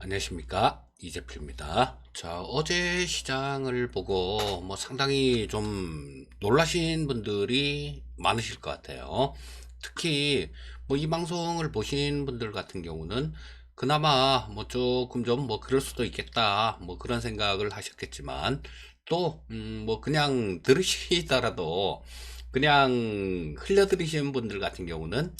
안녕하십니까, 이재필입니다. 자, 어제 시장을 보고 상당히 좀 놀라신 분들이 많으실 것 같아요. 특히 이 방송을 보신 분들 같은 경우는 그나마 조금 좀 그럴 수도 있겠다 그런 생각을 하셨겠지만, 또 그냥 들으시더라도 그냥 흘려 들으시는 분들 같은 경우는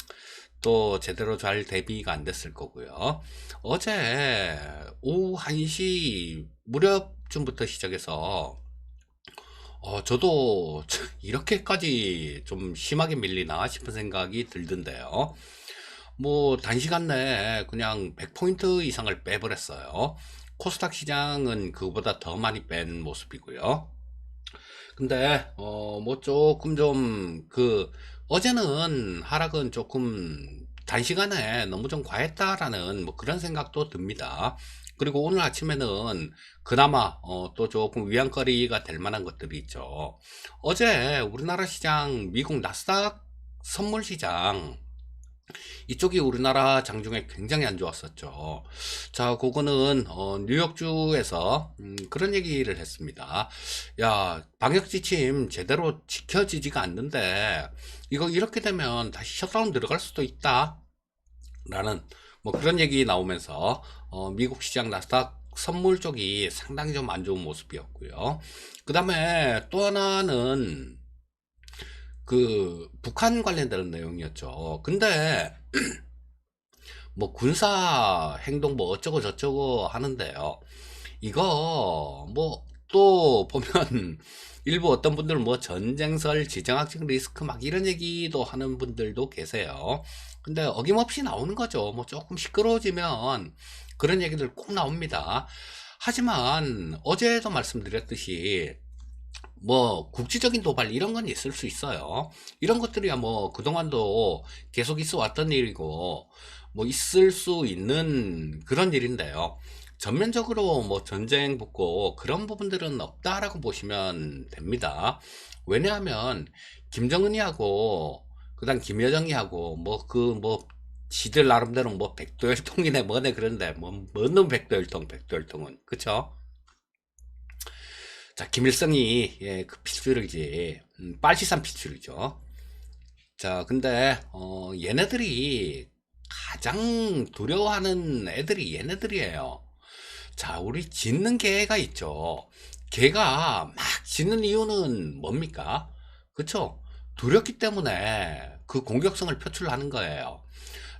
또 제대로 잘 대비가 안 됐을 거고요. 어제 오후 1시 무렵쯤부터 시작해서 저도 이렇게까지 좀 심하게 밀리나 싶은 생각이 들던데요. 단시간 내에 그냥 100포인트 이상을 빼버렸어요. 코스닥 시장은 그거보다 더 많이 뺀 모습이고요. 근데 조금 좀 어제는 하락은 조금 단시간에 너무 좀 과했다라는 그런 생각도 듭니다. 그리고 오늘 아침에는 그나마 또 조금 위안거리가 될 만한 것들이 있죠. 어제 우리나라 시장, 미국 나스닥 선물 시장, 이쪽이 우리나라 장중에 굉장히 안 좋았었죠. 자, 그거는 뉴욕주에서 그런 얘기를 했습니다. 야, 방역 지침 제대로 지켜지지가 않는데 이거 이렇게 되면 다시 셧다운 들어갈 수도 있다. 라는 그런 얘기 나오면서 미국 시장 나스닥 선물 쪽이 상당히 좀 안 좋은 모습이었고요. 그 다음에 또 하나는 북한 관련된 내용이었죠. 근데 군사 행동 어쩌고 저쩌고 하는데요. 이거 또 보면 일부 어떤 분들은 전쟁설, 지정학적 리스크 이런 얘기도 하는 분들도 계세요. 근데 어김없이 나오는 거죠. 조금 시끄러워지면 그런 얘기들 꼭 나옵니다. 하지만 어제도 말씀드렸듯이 국지적인 도발 이런 건 있을 수 있어요. 이런 것들이야 그동안도 계속 있어 왔던 일이고 있을 수 있는 그런 일인데요. 전면적으로 전쟁 붙고 그런 부분들은 없다라고 보시면 됩니다. 왜냐하면 김정은이하고 그다음 김여정이하고 지들 나름대로 백도혈통이네 뭐네 그런데 뭐는 백도혈통은 그쵸? 자, 김일성이 그 피출이지, 빨치산 피출이죠. 자, 근데 얘네들이 가장 두려워하는 애들이 얘네들이에요. 자, 우리 짖는 개가 있죠. 개가 막 짖는 이유는 뭡니까? 그쵸? 두렵기 때문에 그 공격성을 표출하는 거예요.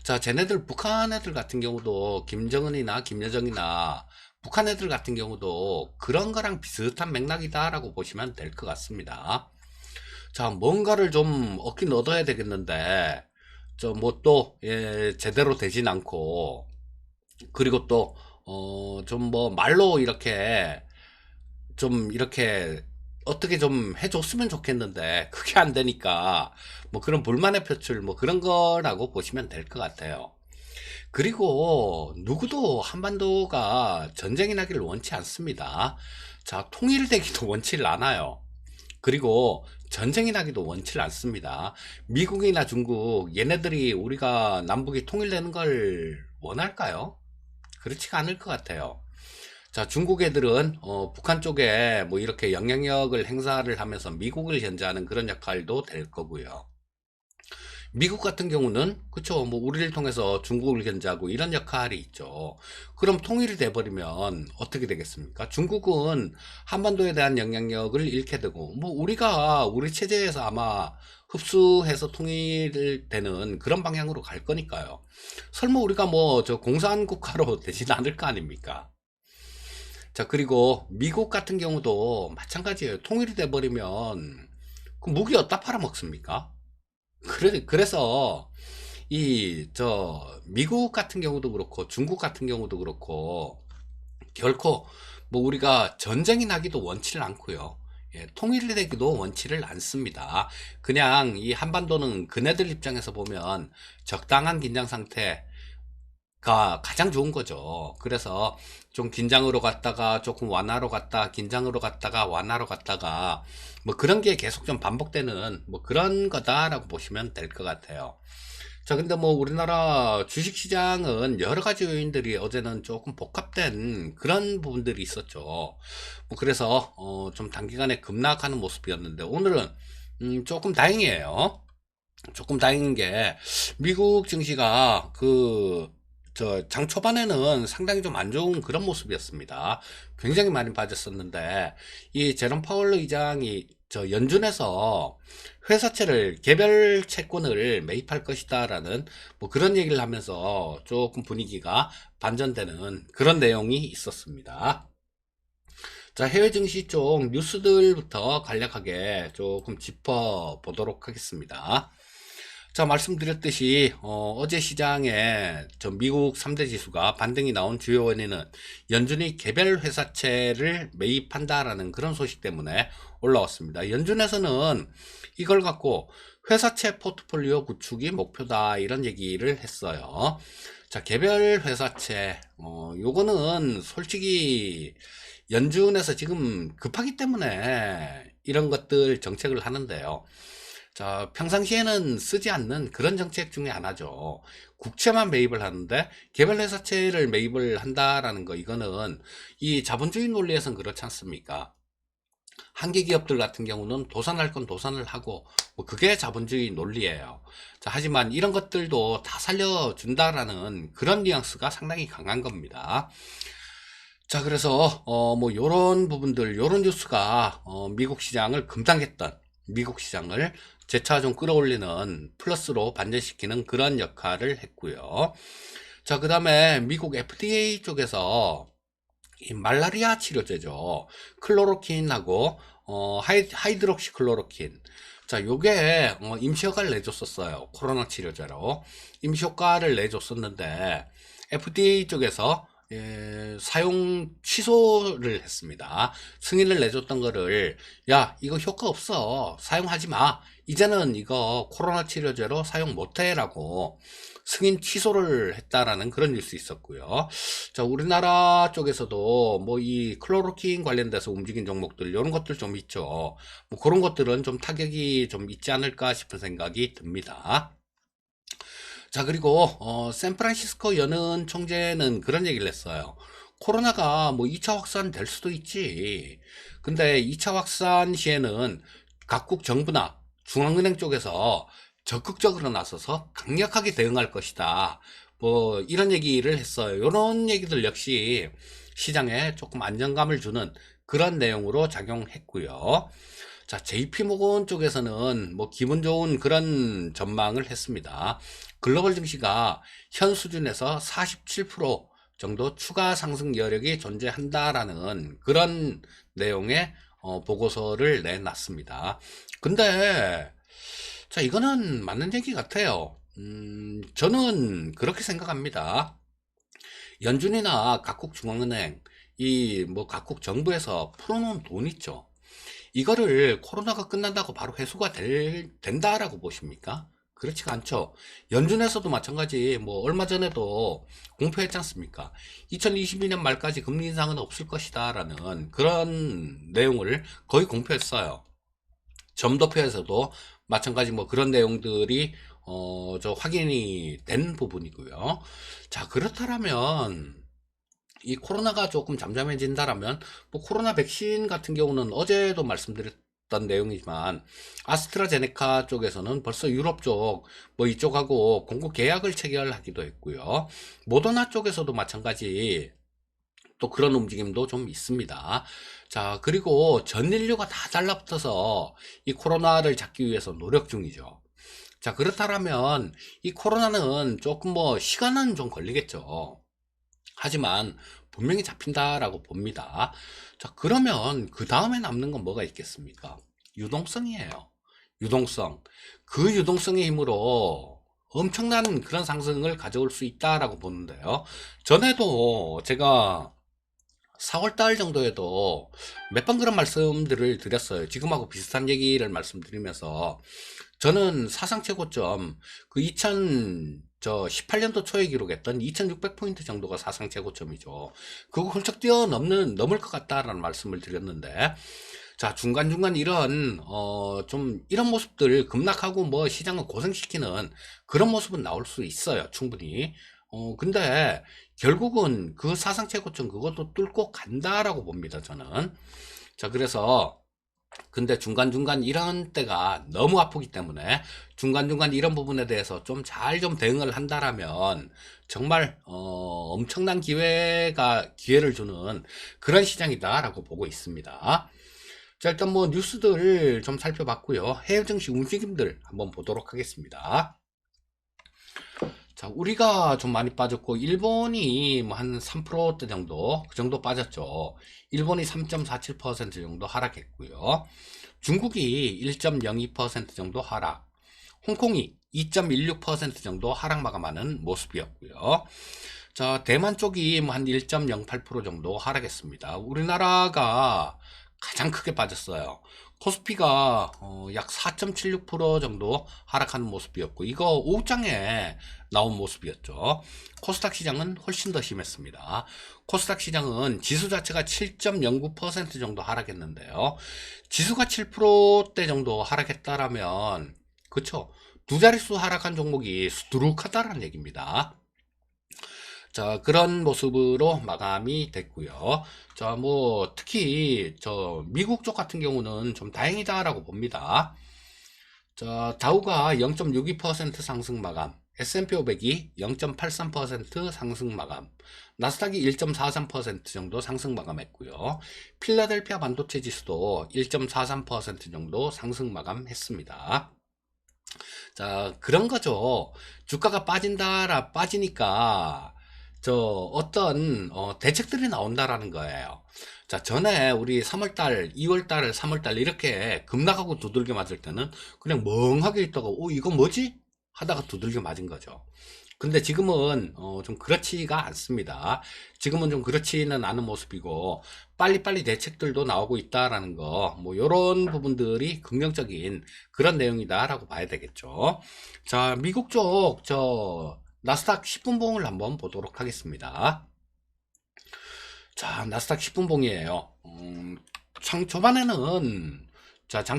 자, 쟤네들 북한 애들 같은 경우도 김정은이나 김여정이나 북한 애들 같은 경우도 그런 거랑 비슷한 맥락이다라고 보시면 될 것 같습니다. 자, 뭔가를 좀 얻긴 얻어야 되겠는데, 또, 제대로 되진 않고, 그리고 또, 좀 말로 이렇게, 어떻게 좀 해줬으면 좋겠는데, 그게 안 되니까, 그런 불만의 표출, 그런 거라고 보시면 될 것 같아요. 그리고 누구도 한반도가 전쟁이 나기를 원치 않습니다. 자, 통일되기도 원치를 않아요. 그리고 전쟁이 나기도 원치를 않습니다. 미국이나 중국, 얘네들이 우리가 남북이 통일되는 걸 원할까요? 그렇지가 않을 것 같아요. 자, 중국 애들은 북한 쪽에 이렇게 영향력을 행사를 하면서 미국을 견제하는 그런 역할도 될 거고요. 미국 같은 경우는 그쵸 우리를 통해서 중국을 견제하고 이런 역할이 있죠. 그럼 통일이 돼버리면 어떻게 되겠습니까? 중국은 한반도에 대한 영향력을 잃게 되고 우리가 우리 체제에서 아마 흡수해서 통일되는 그런 방향으로 갈 거니까요. 설마 우리가 저 공산 국가로 되진 않을 거 아닙니까? 자, 그리고 미국 같은 경우도 마찬가지예요. 통일이 돼버리면 그 무기 어디다 팔아먹습니까? 그래서 미국 같은 경우도 그렇고 중국 같은 경우도 그렇고 결코 우리가 전쟁이 나기도 원치를 않고요. 예, 통일이 되기도 원치를 않습니다. 그냥 이 한반도는 그네들 입장에서 보면 적당한 긴장 상태가 가장 좋은 거죠. 그래서 좀 긴장으로 갔다가 조금 완화로 갔다, 긴장으로 갔다가 완화로 갔다가 그런 게 계속 좀 반복되는 그런 거다라고 보시면 될 것 같아요. 자, 근데 뭐 우리나라 주식시장은 여러 가지 요인들이 어제는 조금 복합된 그런 부분들이 있었죠. 뭐 그래서 좀 단기간에 급락하는 모습이었는데 오늘은 조금 다행이에요. 조금 다행인 게 미국 증시가 장 초반에는 상당히 좀 안 좋은 그런 모습이었습니다. 굉장히 많이 빠졌었는데 이 제롬 파월 의장이 연준에서 회사채를 개별 채권을 매입할 것이다라는 뭐 그런 얘기를 하면서 조금 분위기가 반전되는 그런 내용이 있었습니다. 자, 해외 증시 쪽 뉴스들부터 간략하게 조금 짚어 보도록 하겠습니다. 자, 말씀드렸듯이 제 시장에 미국 3대 지수가 반등이 나온 주요 원인은 연준이 개별 회사채를 매입한다라는 그런 소식 때문에 올라왔습니다. 연준에서는 이걸 갖고 회사채 포트폴리오 구축이 목표다 이런 얘기를 했어요. 자, 개별 회사채 요거는 솔직히 연준에서 지금 급하기 때문에 이런 것들 정책을 하는데요. 자, 평상시에는 쓰지 않는 그런 정책 중에 하나죠. 국채만 매입을 하는데 개별 회사채를 매입을 한다라는 거, 이거는 이 자본주의 논리에서는 그렇지 않습니까? 한계 기업들 같은 경우는 도산할 건 도산을 하고 뭐 그게 자본주의 논리예요. 자, 하지만 이런 것들도 다 살려준다라는 그런 뉘앙스가 상당히 강한 겁니다. 자, 그래서 뭐 요런 부분들, 요런 뉴스가 미국 시장을 급등했던 미국 시장을 재차 좀 끌어올리는 플러스로 반전시키는 그런 역할을 했고요. 자, 그 다음에 미국 FDA 쪽에서 이 말라리아 치료제죠. 클로로킨하고 하이드록시 클로로킨. 자, 요게 임시효과를 내줬었어요. 코로나 치료제로 임시효과를 내줬었는데 FDA 쪽에서 사용 취소를 했습니다. 승인을 내줬던 거를 야, 이거 효과 없어, 사용하지 마, 이제는 이거 코로나 치료제로 사용 못해 라고 승인 취소를 했다라는 그런 뉴스 있었고요. 자, 우리나라 쪽에서도 뭐 이 클로로킨 관련돼서 움직인 종목들 이런 것들 좀 있죠. 뭐 그런 것들은 좀 타격이 좀 있지 않을까 싶은 생각이 듭니다. 자, 그리고 샌프란시스코 연은 총재는 그런 얘기를 했어요. 코로나가 뭐 2차 확산 될 수도 있지. 근데 2차 확산 시에는 각국 정부나 중앙은행 쪽에서 적극적으로 나서서 강력하게 대응할 것이다. 뭐 이런 얘기를 했어요. 이런 얘기들 역시 시장에 조금 안정감을 주는 그런 내용으로 작용했고요. 자, JP모건 쪽에서는 뭐 기분 좋은 그런 전망을 했습니다. 글로벌 증시가 현 수준에서 47% 정도 추가 상승 여력이 존재한다라는 그런 내용의 보고서를 내놨습니다. 근데 자, 이거는 맞는 얘기 같아요. 저는 그렇게 생각합니다. 연준이나 각국 중앙은행, 이 뭐 각국 정부에서 풀어놓은 돈 있죠. 이거를 코로나가 끝난다고 바로 회수가 된다라고 보십니까? 그렇지가 않죠. 연준에서도 마찬가지, 뭐 얼마 전에도 공표했지 않습니까? 2022년 말까지 금리 인상은 없을 것이다라는 그런 내용을 거의 공표했어요. 점도표에서도 마찬가지 뭐 그런 내용들이 확인이 된 부분이고요. 자, 그렇다면 이 코로나가 조금 잠잠해진다라면 뭐 코로나 백신 같은 경우는 어제도 말씀드렸던 내용이지만 아스트라제네카 쪽에서는 벌써 유럽 쪽 뭐 이쪽하고 공급 계약을 체결하기도 했고요. 모더나 쪽에서도 마찬가지 또 그런 움직임도 좀 있습니다. 자, 그리고 전 인류가 다 달라붙어서 이 코로나를 잡기 위해서 노력 중이죠. 자, 그렇다면 이 코로나는 조금 뭐 시간은 좀 걸리겠죠. 하지만 분명히 잡힌다라고 봅니다. 자, 그러면 그 다음에 남는 건 뭐가 있겠습니까? 유동성이에요. 유동성. 그 유동성의 힘으로 엄청난 그런 상승을 가져올 수 있다라고 보는데요. 전에도 제가 4월달 정도에도 몇 번 그런 말씀들을 드렸어요. 지금하고 비슷한 얘기를 말씀드리면서 저는 사상 최고점 그 18년도 초에 기록했던 2600포인트 정도가 사상 최고점이죠. 그거 훌쩍 넘을 것 같다라는 말씀을 드렸는데 자, 중간중간 이런, 좀, 이런 모습들 급락하고 뭐 시장을 고생시키는 그런 모습은 나올 수 있어요. 충분히. 근데 결국은 그 사상 최고점 그것도 뚫고 간다라고 봅니다. 저는. 자, 그래서 근데 중간중간 이런 때가 너무 아프기 때문에 중간중간 이런 부분에 대해서 좀 잘 좀 대응을 한다라면 정말 엄청난 기회를 주는 그런 시장이다라고 보고 있습니다. 자, 일단 뭐 뉴스들 좀 살펴봤고요. 해외 증시 움직임들 한번 보도록 하겠습니다. 자, 우리가 좀 많이 빠졌고 일본이 뭐 한 3%대 정도 그 정도 빠졌죠. 일본이 3.47% 정도 하락했고요. 중국이 1.02% 정도 하락, 홍콩이 2.16% 정도 하락 마감하는 모습이었고요. 자, 대만 쪽이 뭐 한 1.08% 정도 하락했습니다. 우리나라가 가장 크게 빠졌어요. 코스피가 약 4.76% 정도 하락하는 모습이었고, 이거 오후장에 나온 모습이었죠. 코스닥 시장은 훨씬 더 심했습니다. 코스닥 시장은 지수 자체가 7.09% 정도 하락했는데요. 지수가 7%대 정도 하락했다라면, 그쵸? 두 자릿수 하락한 종목이 수두룩하다라는 얘기입니다. 자, 그런 모습으로 마감이 됐고요. 자, 뭐 특히 저 미국 쪽 같은 경우는 좀 다행이다라고 봅니다. 자, 다우가 0.62% 상승 마감, S&P 500이 0.83% 상승 마감, 나스닥이 1.43% 정도 상승 마감했고요. 필라델피아 반도체 지수도 1.43% 정도 상승 마감했습니다. 자, 그런 거죠. 주가가 빠지니까 저 어떤 대책들이 나온다라는 거예요. 자, 전에 우리 3월달, 2월달, 3월달 이렇게 급락하고 두들겨 맞을 때는 그냥 멍하게 있다가 이거 뭐지? 하다가 두들겨 맞은 거죠. 근데 지금은 좀 그렇지가 않습니다. 지금은 좀 그렇지는 않은 모습이고 빨리빨리 대책들도 나오고 있다라는 거, 뭐 요런 부분들이 긍정적인 그런 내용이다라고 봐야 되겠죠. 자, 미국 쪽 저 나스닥 10분봉을 한번 보도록 하겠습니다. 자, 나스닥 10분봉이에요. 장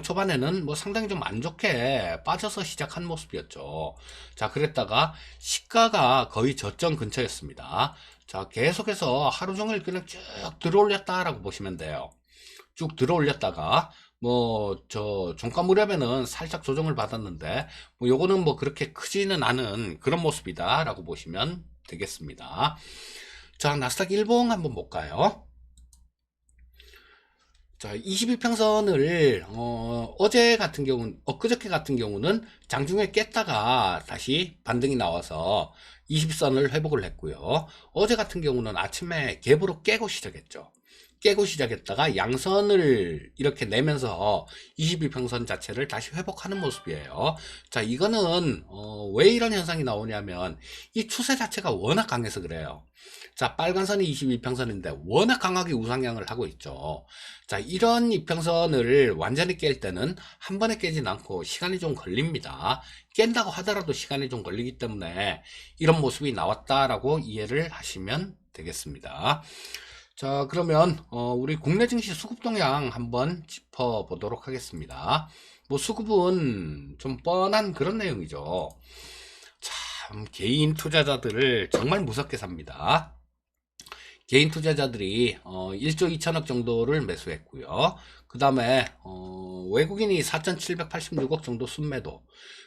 초반에는 뭐 상당히 좀 안 좋게 빠져서 시작한 모습이었죠. 자, 그랬다가 시가가 거의 저점 근처였습니다. 자, 계속해서 하루 종일 그냥 쭉 들어올렸다라고 보시면 돼요. 쭉 들어올렸다가 뭐 저 종가 무렵에는 살짝 조정을 받았는데 뭐 요거는 뭐 그렇게 크지는 않은 그런 모습이다라고 보시면 되겠습니다. 자, 나스닥 일봉 한번 볼까요? 자, 21평선을 어제 같은 경우는 엊그저께 같은 경우는 장중에 깼다가 다시 반등이 나와서 20선을 회복을 했고요. 어제 같은 경우는 아침에 갭으로 깨고 시작했죠. 깨고 시작했다가 양선을 이렇게 내면서 21평선 자체를 다시 회복하는 모습이에요. 자, 이거는 왜 이런 현상이 나오냐면 이 추세 자체가 워낙 강해서 그래요. 자, 빨간선이 21평선인데 워낙 강하게 우상향을 하고 있죠. 자, 이런 이평선을 완전히 깰 때는 한 번에 깨진 않고 시간이 좀 걸립니다. 깬다고 하더라도 시간이 좀 걸리기 때문에 이런 모습이 나왔다라고 이해를 하시면 되겠습니다. 자, 그러면 우리 국내 증시 수급 동향 한번 짚어보도록 하겠습니다. 뭐 수급은 좀 뻔한 그런 내용이죠. 참 개인 투자자들을 정말 무섭게 삽니다. 개인 투자자들이 1조 2천억 정도를 매수했고요. 그 다음에 외국인이 4,786억 정도 순매도,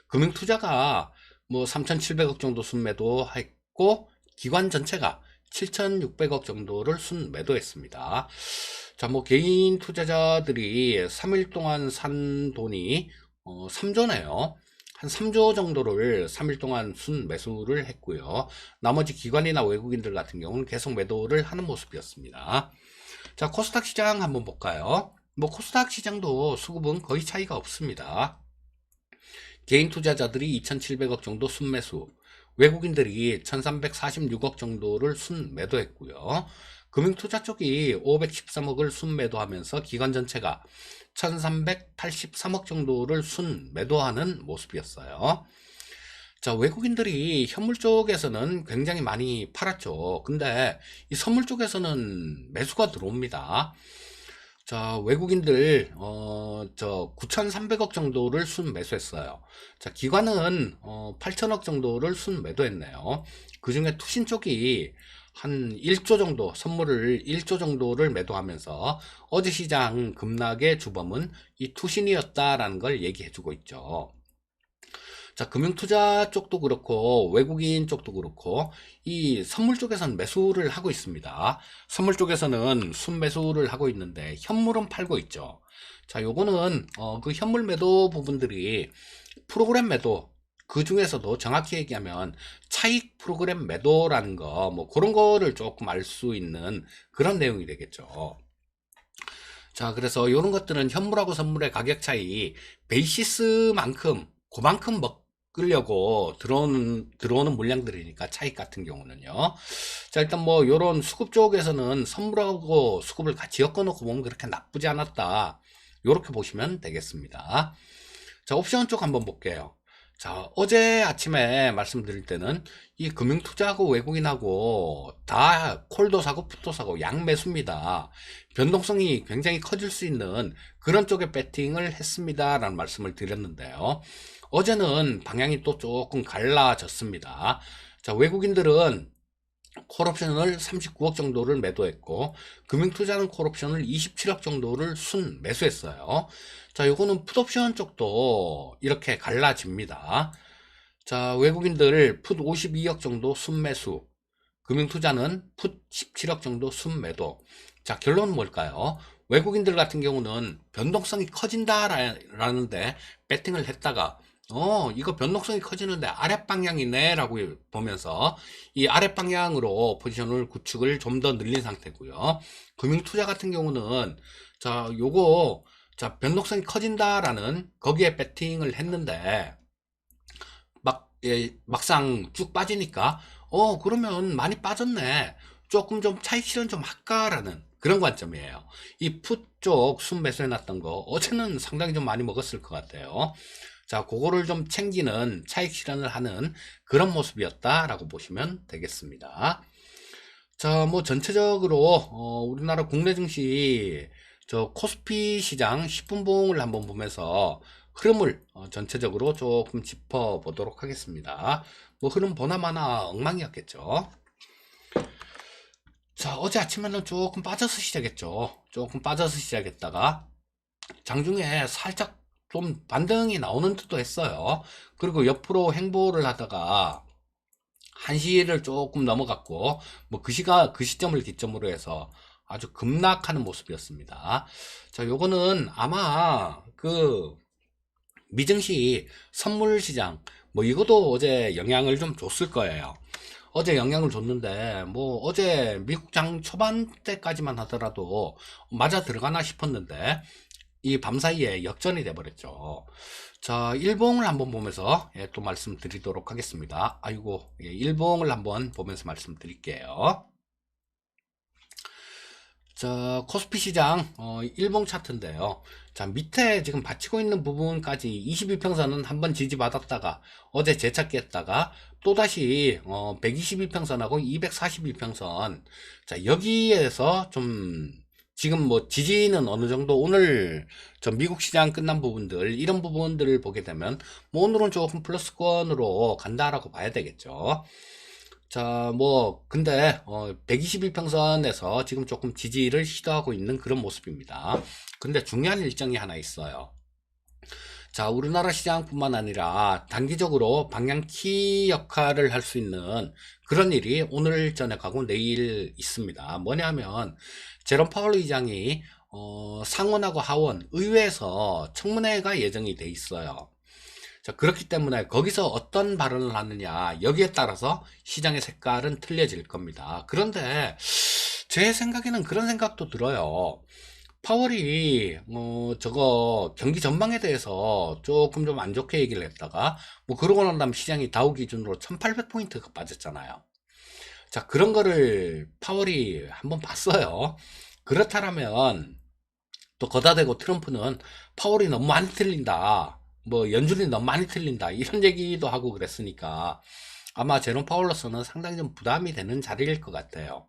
금융투자가 뭐 3,700억 정도 순매도 했고 기관 전체가 7,600억 정도를 순매도했습니다. 자, 뭐 개인 투자자들이 3일 동안 산 돈이 3조네요. 한 3조 정도를 3일 동안 순 매수를 했고요. 나머지 기관이나 외국인들 같은 경우는 계속 매도를 하는 모습이었습니다. 자, 코스닥 시장 한번 볼까요? 뭐 코스닥 시장도 수급은 거의 차이가 없습니다. 개인 투자자들이 2,700억 정도 순매수, 외국인들이 1,346억 정도를 순매도했고요. 금융투자 쪽이 513억을 순매도하면서 기관 전체가 1,383억 정도를 순매도하는 모습이었어요. 자, 외국인들이 현물 쪽에서는 굉장히 많이 팔았죠. 근데 이 선물 쪽에서는 매수가 들어옵니다. 자, 외국인들, 9,300억 정도를 순 매수했어요. 자, 기관은, 8천억 정도를 순 매도했네요. 그 중에 투신 쪽이 한 1조 정도, 선물을 1조 정도를 매도하면서 어제 시장 급락의 주범은 이 투신이었다라는 걸 얘기해주고 있죠. 자, 금융투자 쪽도 그렇고 외국인 쪽도 그렇고 이 선물 쪽에서는 매수를 하고 있습니다. 선물 쪽에서는 순매수를 하고 있는데 현물은 팔고 있죠. 자, 요거는 그 현물 매도 부분들이 프로그램 매도, 그 중에서도 정확히 얘기하면 차익 프로그램 매도라는 거, 뭐 그런 거를 조금 알 수 있는 그런 내용이 되겠죠. 자, 그래서 이런 것들은 현물하고 선물의 가격 차이, 베이시스만큼, 그만큼 먹으려고 들어오는 물량들이니까 차익 같은 경우는요. 자, 일단 뭐, 요런 수급 쪽에서는 선물하고 수급을 같이 엮어놓고 보면 그렇게 나쁘지 않았다. 요렇게 보시면 되겠습니다. 자, 옵션 쪽 한번 볼게요. 자, 어제 아침에 말씀드릴 때는 이 금융투자하고 외국인하고 다 콜도 사고 풋도 사고 양매수입니다. 변동성이 굉장히 커질 수 있는 그런 쪽에 배팅을 했습니다. 라는 말씀을 드렸는데요. 어제는 방향이 또 조금 갈라졌습니다. 자, 외국인들은 콜옵션을 39억 정도를 매도했고 금융투자는 콜옵션을 27억 정도를 순 매수했어요. 자, 요거는 풋옵션 쪽도 이렇게 갈라집니다. 자, 외국인들 풋 52억 정도 순매수, 금융투자는 풋 17억 정도 순매도. 자, 결론은 뭘까요? 외국인들 같은 경우는 변동성이 커진다라는데 배팅을 했다가 이거 변동성이 커지는데 아랫방향이네 라고 보면서 이 아랫방향으로 포지션을 구축을 좀 더 늘린 상태고요. 금융투자 같은 경우는 자, 요거 자, 변동성이 커진다라는 거기에 배팅을 했는데 막상 쭉 빠지니까 그러면 많이 빠졌네, 조금 좀 차익 실현 좀 할까라는 그런 관점이에요. 이 풋 쪽 순 매수해 놨던 거 어제는 상당히 좀 많이 먹었을 것 같아요. 자, 그거를 좀 챙기는 차익 실현을 하는 그런 모습이었다라고 보시면 되겠습니다. 자, 뭐 전체적으로 우리나라 국내 증시 저 코스피 시장 10분봉을 한번 보면서 흐름을 전체적으로 조금 짚어보도록 하겠습니다. 뭐 흐름 보나마나 엉망이었겠죠. 자, 어제 아침에는 조금 빠져서 시작했죠. 조금 빠져서 시작했다가 장중에 살짝 좀 반등이 나오는 듯도 했어요. 그리고 옆으로 행보를 하다가 1시를 조금 넘어갔고 뭐 그 시점을 기점으로 해서 아주 급락하는 모습이었습니다. 자, 요거는 아마 그 미증시 선물 시장 뭐 이것도 어제 영향을 좀 줬을 거예요. 어제 영향을 줬는데 뭐 어제 미국 장 초반 때까지만 하더라도 맞아 들어가나 싶었는데 이 밤 사이에 역전이 돼 버렸죠. 자, 일봉을 한번 보면서 또 말씀드리도록 하겠습니다. 아이고, 일봉을 한번 보면서 말씀드릴게요. 자, 코스피 시장 일봉 차트인데요. 자, 밑에 지금 받치고 있는 부분까지 21평선은 한번 지지받았다가 어제 재찾기 했다가 또다시 121평선하고 241평선, 자, 여기에서 좀 지금 뭐 지지는 어느 정도 오늘 저 미국 시장 끝난 부분들 이런 부분들을 보게 되면 뭐 오늘은 조금 플러스권으로 간다라고 봐야 되겠죠. 자, 뭐, 근데, 121평선에서 지금 조금 지지를 시도하고 있는 그런 모습입니다. 근데 중요한 일정이 하나 있어요. 자, 우리나라 시장뿐만 아니라 단기적으로 방향키 역할을 할 수 있는 그런 일이 오늘 저녁하고 내일 있습니다. 뭐냐면, 제롬 파월 의장이, 상원하고 하원, 의회에서 청문회가 예정이 돼 있어요. 자, 그렇기 때문에 거기서 어떤 발언을 하느냐, 여기에 따라서 시장의 색깔은 틀려질 겁니다. 그런데 제 생각에는 그런 생각도 들어요. 파월이 저거 경기 전망에 대해서 조금 좀 안 좋게 얘기를 했다가 뭐 그러고 난 다음 시장이 다우 기준으로 1800포인트가 빠졌잖아요. 자, 그런 거를 파월이 한번 봤어요. 그렇다면 또 거다 대고 트럼프는 파월이 너무 많이 틀린다, 뭐 연준이 너무 많이 틀린다 이런 얘기도 하고 그랬으니까 아마 제롬 파울로서는 상당히 좀 부담이 되는 자리일 것 같아요.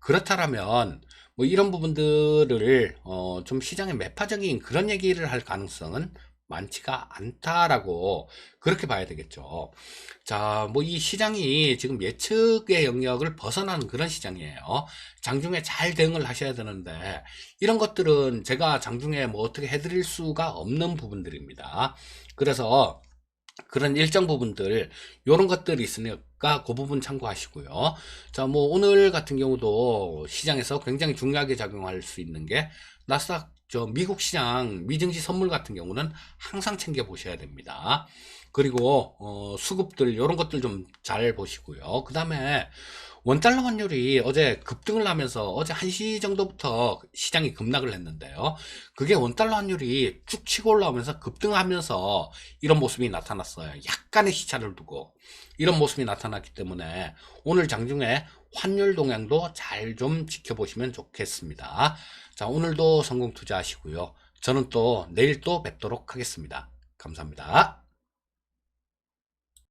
그렇다면 뭐 이런 부분들을 좀 시장의 매파적인 그런 얘기를 할 가능성은 많지가 않다라고 그렇게 봐야 되겠죠. 자, 뭐 이 시장이 지금 예측의 영역을 벗어나는 그런 시장이에요. 장중에 잘 대응을 하셔야 되는데 이런 것들은 제가 장중에 뭐 어떻게 해드릴 수가 없는 부분들입니다. 그래서 그런 일정 부분들 요런 것들이 있으니까 그 부분 참고하시고요. 자, 뭐 오늘 같은 경우도 시장에서 굉장히 중요하게 작용할 수 있는 게 나스닥 저 미국 시장 미증시 선물 같은 경우는 항상 챙겨 보셔야 됩니다. 그리고 수급들 요런 것들 좀 잘 보시고요. 그 다음에 원달러 환율이 어제 급등을 하면서 어제 1시 정도부터 시장이 급락을 했는데요. 그게 원달러 환율이 쭉 치고 올라오면서 급등하면서 이런 모습이 나타났어요. 약간의 시차를 두고 이런 모습이 나타났기 때문에 오늘 장중에 환율 동향도 잘 좀 지켜보시면 좋겠습니다. 자, 오늘도 성공 투자하시고요. 저는 또 내일 또 뵙도록 하겠습니다. 감사합니다.